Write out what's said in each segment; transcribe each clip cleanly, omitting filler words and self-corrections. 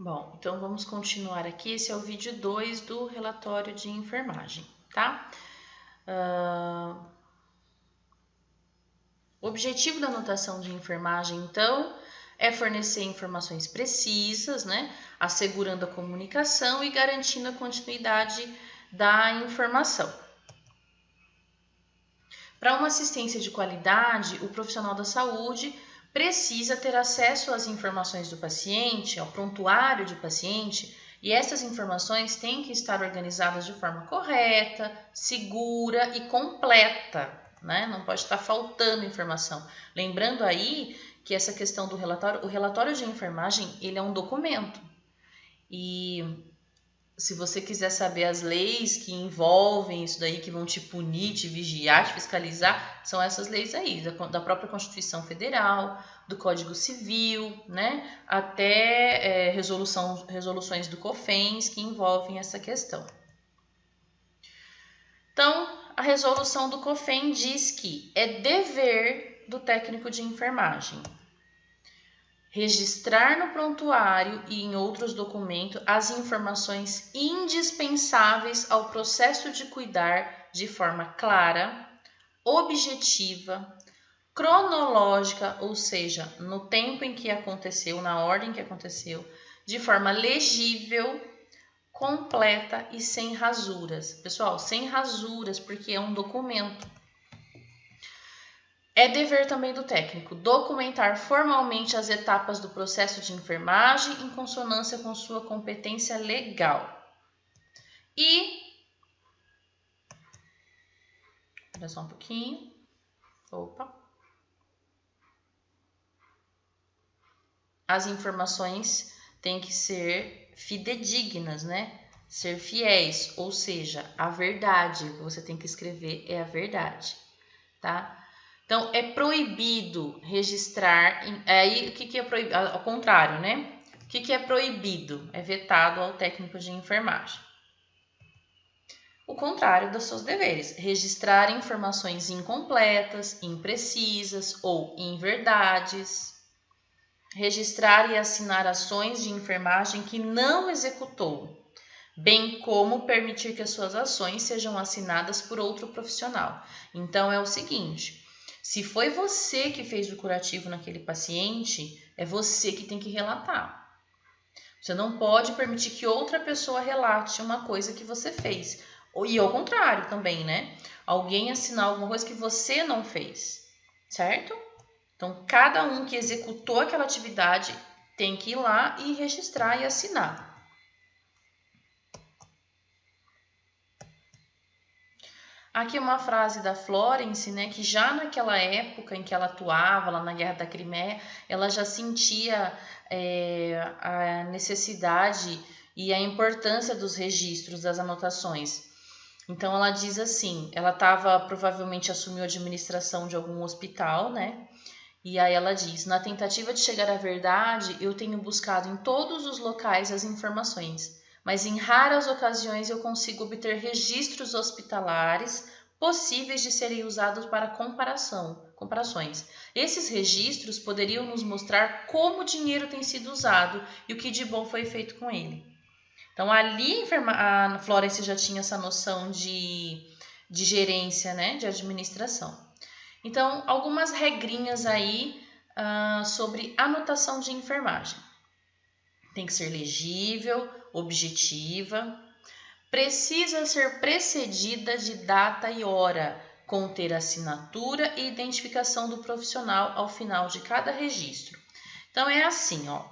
Bom, então vamos continuar aqui. Esse é o vídeo 2 do relatório de enfermagem, tá? O objetivo da anotação de enfermagem, então, é fornecer informações precisas, né? Assegurando a comunicação e garantindo a continuidade da informação. Para uma assistência de qualidade, o profissional da saúde precisa ter acesso às informações do paciente, ao prontuário de paciente, e essas informações têm que estar organizadas de forma correta, segura e completa, né? Não pode estar faltando informação. Lembrando aí que essa questão do relatório, o relatório de enfermagem, ele é um documento. E se você quiser saber as leis que envolvem isso daí, que vão te punir, te vigiar, te fiscalizar, são essas leis aí, da própria Constituição Federal, do Código Civil, né? Até resoluções do COFENS que envolvem essa questão. Então, a resolução do COFEN diz que é dever do técnico de enfermagem registrar no prontuário e em outros documentos as informações indispensáveis ao processo de cuidar de forma clara, objetiva, cronológica, ou seja, no tempo em que aconteceu, na ordem que aconteceu, de forma legível, completa e sem rasuras. Pessoal, sem rasuras, porque é um documento. É dever também do técnico documentar formalmente as etapas do processo de enfermagem em consonância com sua competência legal. E, olha só um pouquinho. Opa. As informações têm que ser fidedignas, né? Ser fiéis, ou seja, a verdade. O que você tem que escrever é a verdade, tá? Então, é proibido registrar. Aí, o que é proibido? Ao contrário, né? O que é proibido? É vetado ao técnico de enfermagem. O contrário dos seus deveres: registrar informações incompletas, imprecisas ou inverdades. Registrar e assinar ações de enfermagem que não executou, bem como permitir que as suas ações sejam assinadas por outro profissional. Então, é o seguinte. Se foi você que fez o curativo naquele paciente, é você que tem que relatar. Você não pode permitir que outra pessoa relate uma coisa que você fez. E ao contrário também, né? Alguém assinar alguma coisa que você não fez, certo? Então, cada um que executou aquela atividade tem que ir lá e registrar e assinar. Aqui uma frase da Florence, né, que já naquela época em que ela atuava lá na Guerra da Crimeia, ela já sentia a necessidade e a importância dos registros, das anotações. Então ela diz assim, ela provavelmente assumiu a administração de algum hospital, né? E aí ela diz, na tentativa de chegar à verdade, eu tenho buscado em todos os locais as informações, mas em raras ocasiões eu consigo obter registros hospitalares possíveis de serem usados para comparações. Esses registros poderiam nos mostrar como o dinheiro tem sido usado e o que de bom foi feito com ele. Então, ali a Florence já tinha essa noção de gerência, né, de administração. Então, algumas regrinhas aí sobre anotação de enfermagem. Tem que ser legível, objetiva, precisa ser precedida de data e hora, conter assinatura e identificação do profissional ao final de cada registro. Então, é assim, ó.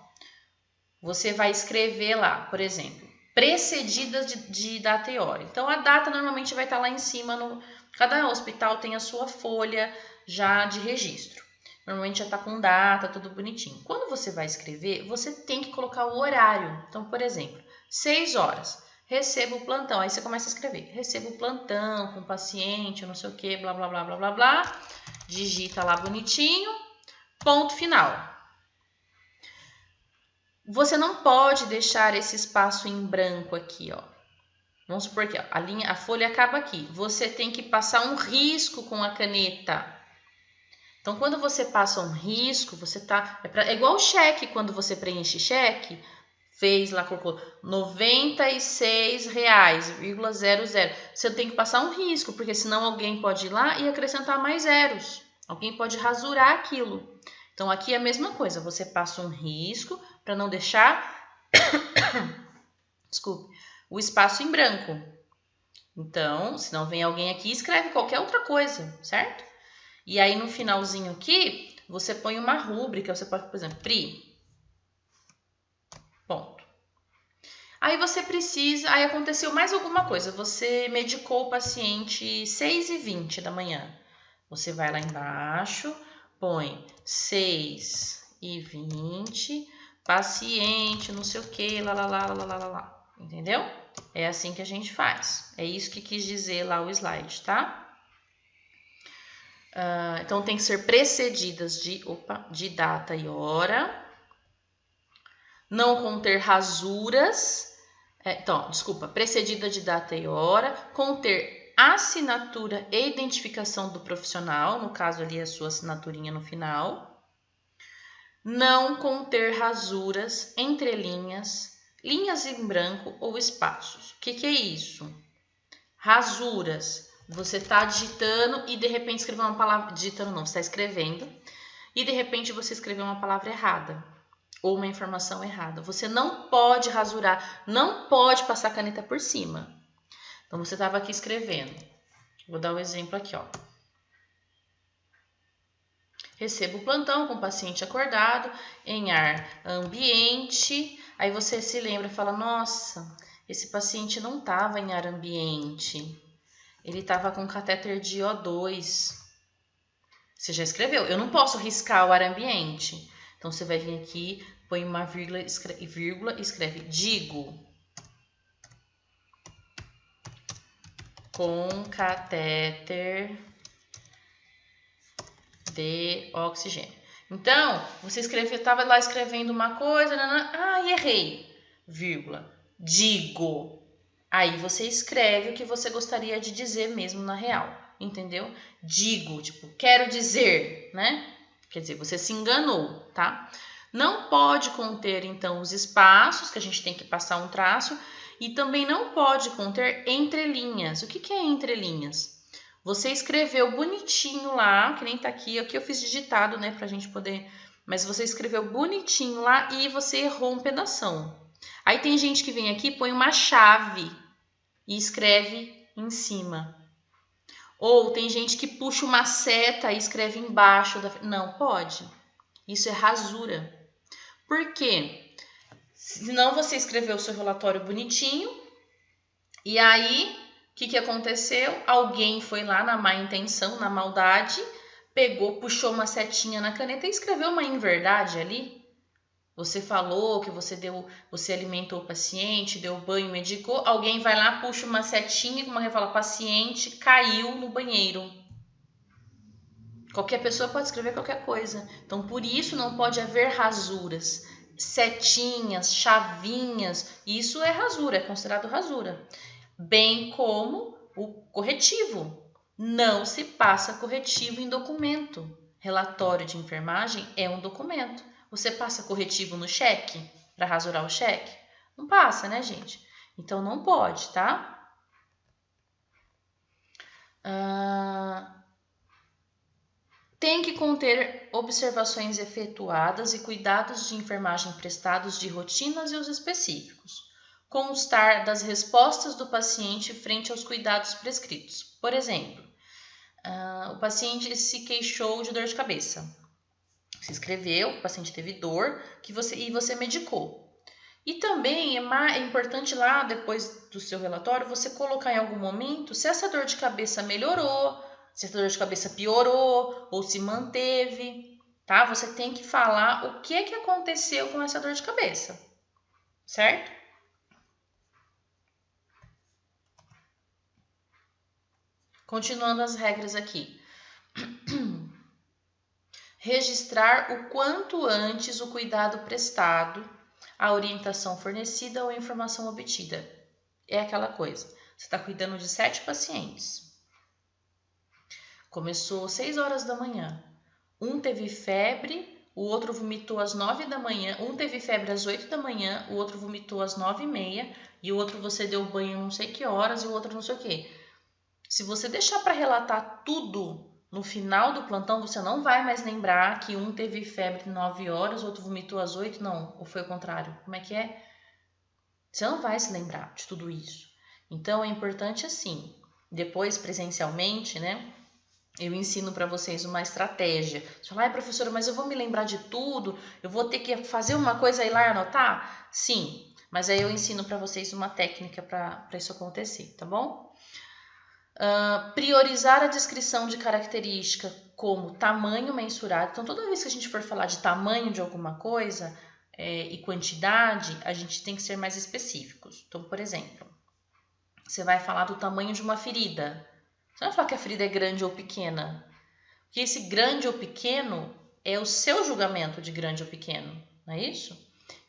Você vai escrever lá, por exemplo, precedida de data e hora. Então, a data normalmente vai estar lá em cima. Cada hospital tem a sua folha já de registro. Normalmente já está com data, tudo bonitinho. Quando você vai escrever, você tem que colocar o horário. Então, por exemplo, 6 horas, recebo o plantão. Aí você começa a escrever. Recebo o plantão com o paciente, não sei o que, blá, blá, blá, blá, blá, blá. Digita lá bonitinho. Ponto final. Você não pode deixar esse espaço em branco aqui, ó. Vamos supor que a folha acaba aqui. Você tem que passar um risco com a caneta. Então, quando você passa um risco, você tá... É igual o cheque, quando você preenche cheque, fez lá, colocou R$96,00. Você tem que passar um risco, porque senão alguém pode ir lá e acrescentar mais zeros. Alguém pode rasurar aquilo. Então, aqui é a mesma coisa. Você passa um risco para não deixar desculpe, o espaço em branco. Então, se não vem alguém aqui, escreve qualquer outra coisa, certo? E aí, no finalzinho aqui, você põe uma rúbrica. Você pode, por exemplo, PRI. Ponto. Aí você precisa, aí aconteceu mais alguma coisa, você medicou o paciente 6h20 da manhã. Você vai lá embaixo, põe 6h20, paciente, não sei o que, lá. Entendeu? É assim que a gente faz. É isso que quis dizer lá o slide, tá? Então tem que ser precedidas de data e hora. Não conter rasuras, precedida de data e hora, conter assinatura e identificação do profissional, no caso ali a sua assinaturinha no final. Não conter rasuras, entrelinhas, linhas em branco ou espaços. O que é isso? Rasuras, você está digitando e de repente escreveu uma palavra, digitando não, você está escrevendo e de repente você escreveu uma palavra errada. Ou uma informação errada. Você não pode rasurar, não pode passar caneta por cima. Então, você estava aqui escrevendo. Vou dar um exemplo aqui, ó. Recebo o plantão com o paciente acordado em ar ambiente. Aí você se lembra e fala, nossa, esse paciente não estava em ar ambiente. Ele estava com catéter de O2. Você já escreveu. Eu não posso riscar o ar ambiente. Então, você vai vir aqui, põe uma vírgula, escreve digo com catéter de oxigênio. Então, você estava lá escrevendo uma coisa, errei, vírgula, digo. Aí você escreve o que você gostaria de dizer mesmo na real, entendeu? Digo, tipo, quero dizer, né? Quer dizer, você se enganou, tá? Não pode conter, então, os espaços, que a gente tem que passar um traço, e também não pode conter entrelinhas. O que é entrelinhas? Você escreveu bonitinho lá, que nem tá aqui eu fiz digitado, né, pra gente poder... Mas você escreveu bonitinho lá e você errou um pedação. Aí tem gente que vem aqui, põe uma chave e escreve em cima. Ou tem gente que puxa uma seta e escreve embaixo. Não, pode. Isso é rasura. Por quê? Senão você escreveu o seu relatório bonitinho e aí, o que aconteceu? Alguém foi lá na má intenção, na maldade, pegou, puxou uma setinha na caneta e escreveu uma inverdade ali. Você falou que você alimentou o paciente, deu banho, medicou. Alguém vai lá, puxa uma setinha, como eu falo, paciente caiu no banheiro. Qualquer pessoa pode escrever qualquer coisa. Então, por isso não pode haver rasuras, setinhas, chavinhas. Isso é rasura, é considerado rasura. Bem como o corretivo. Não se passa corretivo em documento. Relatório de enfermagem é um documento. Você passa corretivo no cheque para rasurar o cheque? Não passa, né, gente? Então, não pode, tá? Tem que conter observações efetuadas e cuidados de enfermagem prestados de rotinas e os específicos. Constar das respostas do paciente frente aos cuidados prescritos. Por exemplo, o paciente se queixou de dor de cabeça. Você escreveu, o paciente teve dor e você medicou. E também é importante lá, depois do seu relatório, você colocar em algum momento se essa dor de cabeça melhorou, se essa dor de cabeça piorou ou se manteve, tá? Você tem que falar o que aconteceu com essa dor de cabeça, certo? Continuando as regras aqui. Registrar o quanto antes o cuidado prestado, a orientação fornecida ou a informação obtida. É aquela coisa. Você está cuidando de 7 pacientes. Começou 6 horas da manhã. Um teve febre, o outro vomitou às 9 da manhã, um teve febre às 8 da manhã, o outro vomitou às 9h30, e o outro você deu banho não sei que horas e o outro não sei o que. Se você deixar para relatar tudo no final do plantão, você não vai mais lembrar que um teve febre 9 horas, o outro vomitou às 8, não, ou foi o contrário. Como é que é? Você não vai se lembrar de tudo isso. Então é importante assim, depois presencialmente, né? Eu ensino para vocês uma estratégia. Você fala, professora, mas eu vou me lembrar de tudo? Eu vou ter que fazer uma coisa e ir lá e anotar? Sim, mas aí eu ensino para vocês uma técnica para isso acontecer, tá bom? Priorizar a descrição de característica como tamanho mensurado. Então, toda vez que a gente for falar de tamanho de alguma coisa e quantidade, a gente tem que ser mais específicos. Então, por exemplo, você vai falar do tamanho de uma ferida. Você não vai falar que a ferida é grande ou pequena. Porque esse grande ou pequeno é o seu julgamento de grande ou pequeno, não é isso?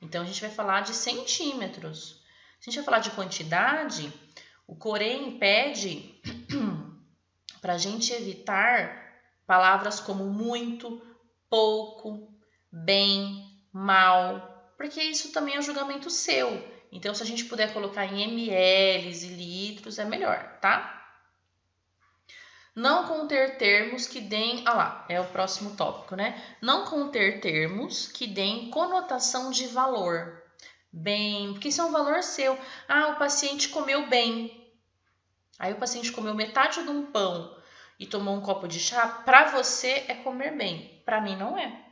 Então, a gente vai falar de centímetros. Se a gente vai falar de quantidade, o Corém pede para a gente evitar palavras como muito, pouco, bem, mal, porque isso também é um julgamento seu. Então, se a gente puder colocar em ml e litros, é melhor, tá? Não conter termos que deem... Ah lá, é o próximo tópico, né? Não conter termos que deem conotação de valor. Bem, porque isso é um valor seu. Ah, o paciente comeu bem. Aí o paciente comeu metade de um pão e tomou um copo de chá. Para você é comer bem. Para mim não é.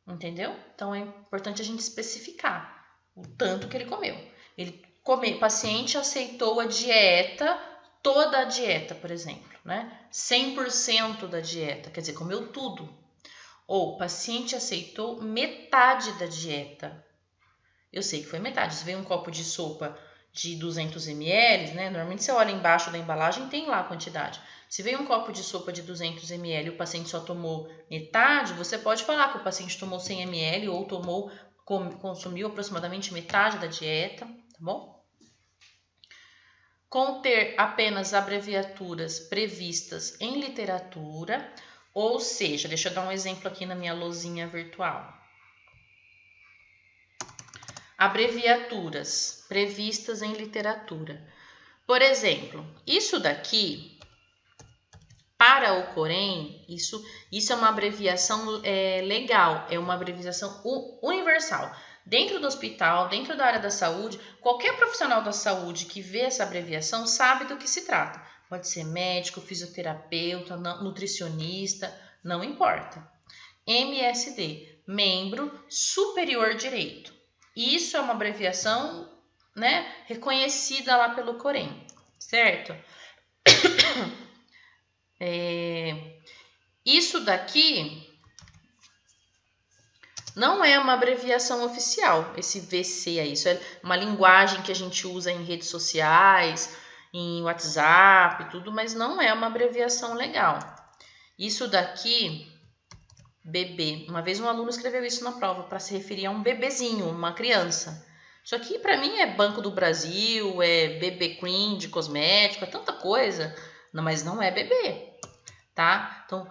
Entendeu? Então é importante a gente especificar o tanto que ele comeu. O paciente aceitou a dieta, toda a dieta, por exemplo, né? 100% da dieta, quer dizer, comeu tudo. Ou o paciente aceitou metade da dieta. Eu sei que foi metade. Se veio um copo de sopa de 200 ml, né? Normalmente você olha embaixo da embalagem, tem lá a quantidade. Se veio um copo de sopa de 200 ml e o paciente só tomou metade, você pode falar que o paciente tomou 100 ml ou consumiu aproximadamente metade da dieta, tá bom? Conter apenas abreviaturas previstas em literatura, ou seja, deixa eu dar um exemplo aqui na minha lousinha virtual. Abreviaturas previstas em literatura. Por exemplo, isso daqui, para o Corém, isso é uma abreviação legal, é uma abreviação universal. Dentro do hospital, dentro da área da saúde, qualquer profissional da saúde que vê essa abreviação sabe do que se trata. Pode ser médico, fisioterapeuta, nutricionista, não importa. MSD, Membro Superior Direito. Isso é uma abreviação, né, reconhecida lá pelo Corém, certo? Isso daqui não é uma abreviação oficial, esse VC aí. Isso é uma linguagem que a gente usa em redes sociais, em WhatsApp, tudo, mas não é uma abreviação legal. Isso daqui, bebê. Uma vez um aluno escreveu isso na prova para se referir a um bebezinho, uma criança. Isso aqui para mim é Banco do Brasil, é bebê cream de cosmético, é tanta coisa, mas não é bebê, tá? Então,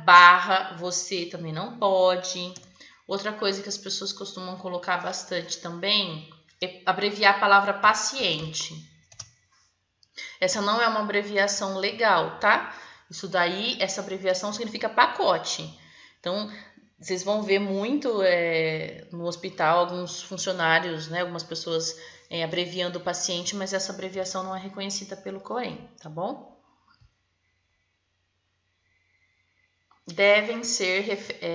barra, você também não pode. Outra coisa que as pessoas costumam colocar bastante também é abreviar a palavra paciente. Essa não é uma abreviação legal, tá? Isso daí, essa abreviação significa pacote. Então, vocês vão ver muito no hospital alguns funcionários, né, algumas pessoas abreviando o paciente, mas essa abreviação não é reconhecida pelo Corém, tá bom? Devem ser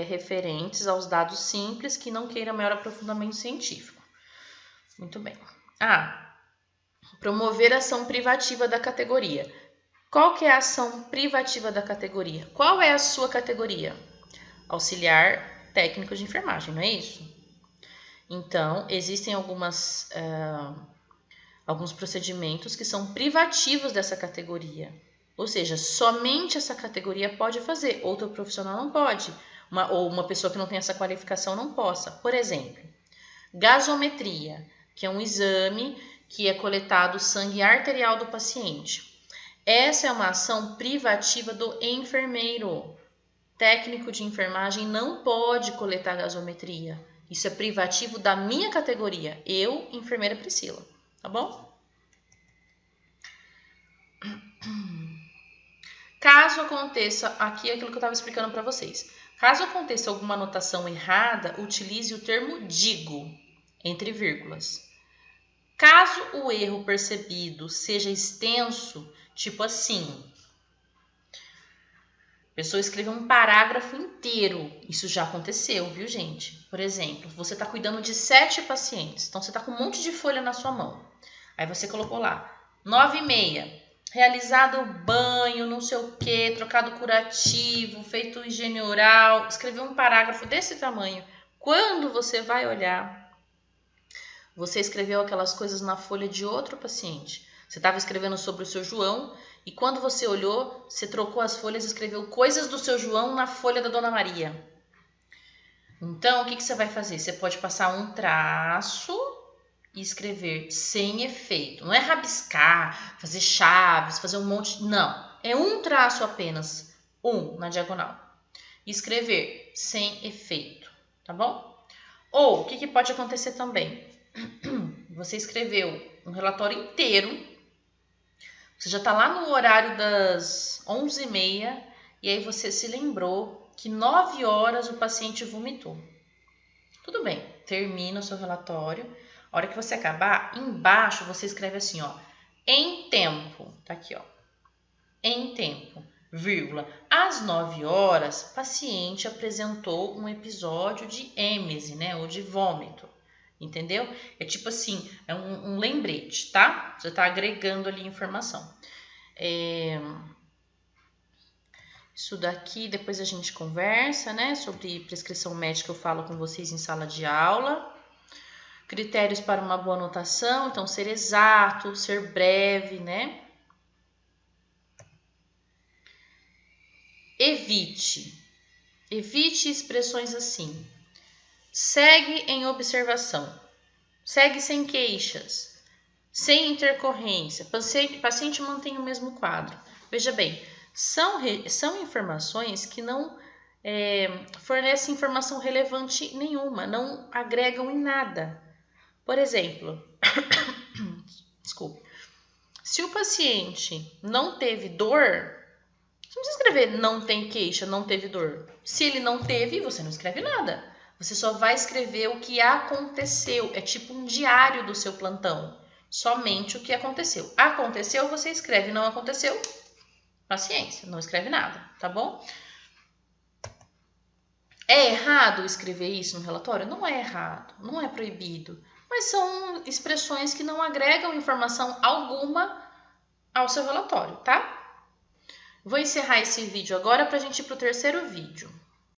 referentes aos dados simples que não queiram maior aprofundamento científico. Muito bem. Promover a ação privativa da categoria. Qual que é a ação privativa da categoria? Qual é a sua categoria? Auxiliar técnico de enfermagem, não é isso? Então, existem alguns procedimentos que são privativos dessa categoria. Ou seja, somente essa categoria pode fazer, outro profissional não pode. Ou uma pessoa que não tem essa qualificação não possa. Por exemplo, gasometria, que é um exame que é coletado o sangue arterial do paciente. Essa é uma ação privativa do enfermeiro, técnico de enfermagem não pode coletar gasometria. Isso é privativo da minha categoria. Eu, enfermeira Priscila. Tá bom? Caso aconteça, aqui é aquilo que eu estava explicando para vocês. Caso aconteça alguma anotação errada, utilize o termo digo, entre vírgulas. Caso o erro percebido seja extenso, tipo assim, a pessoa escreveu um parágrafo inteiro. Isso já aconteceu, viu, gente? Por exemplo, você está cuidando de 7 pacientes. Então, você está com um monte de folha na sua mão. Aí você colocou lá, 9h30. Realizado banho, não sei o que, trocado curativo, feito higiene oral. Escreveu um parágrafo desse tamanho. Quando você vai olhar, você escreveu aquelas coisas na folha de outro paciente. Você estava escrevendo sobre o seu João e quando você olhou, você trocou as folhas e escreveu coisas do seu João na folha da Dona Maria. Então, o que você vai fazer? Você pode passar um traço e escrever sem efeito. Não é rabiscar, fazer chaves, fazer um monte. Não. É um traço apenas. Um na diagonal. E escrever sem efeito. Tá bom? Ou, o que pode acontecer também? Você escreveu um relatório inteiro. Você já está lá no horário das 11h30. E aí você se lembrou que 9 horas o paciente vomitou. Tudo bem. Termina o seu relatório. A hora que você acabar, embaixo você escreve assim, ó, em tempo, tá aqui, ó, em tempo, vírgula, às 9 horas, paciente apresentou um episódio de êmese, né, ou de vômito, entendeu? É tipo assim, é um lembrete, tá? Você tá agregando ali informação. Isso daqui, depois a gente conversa, né, sobre prescrição médica, eu falo com vocês em sala de aula. Critérios para uma boa anotação, então ser exato, ser breve, né? Evite expressões assim. Segue em observação. Segue sem queixas. Sem intercorrência. Paciente mantém o mesmo quadro. Veja bem, são informações que não fornecem informação relevante nenhuma, não agregam em nada. Por exemplo, desculpe, se o paciente não teve dor, você não precisa escrever não tem queixa, não teve dor. Se ele não teve, você não escreve nada. Você só vai escrever o que aconteceu. É tipo um diário do seu plantão. Somente o que aconteceu. Aconteceu, você escreve. Não aconteceu, paciência, não escreve nada, tá bom? É errado escrever isso no relatório? Não é errado, não é proibido. Mas são expressões que não agregam informação alguma ao seu relatório, tá? Vou encerrar esse vídeo agora para a gente ir para o terceiro vídeo.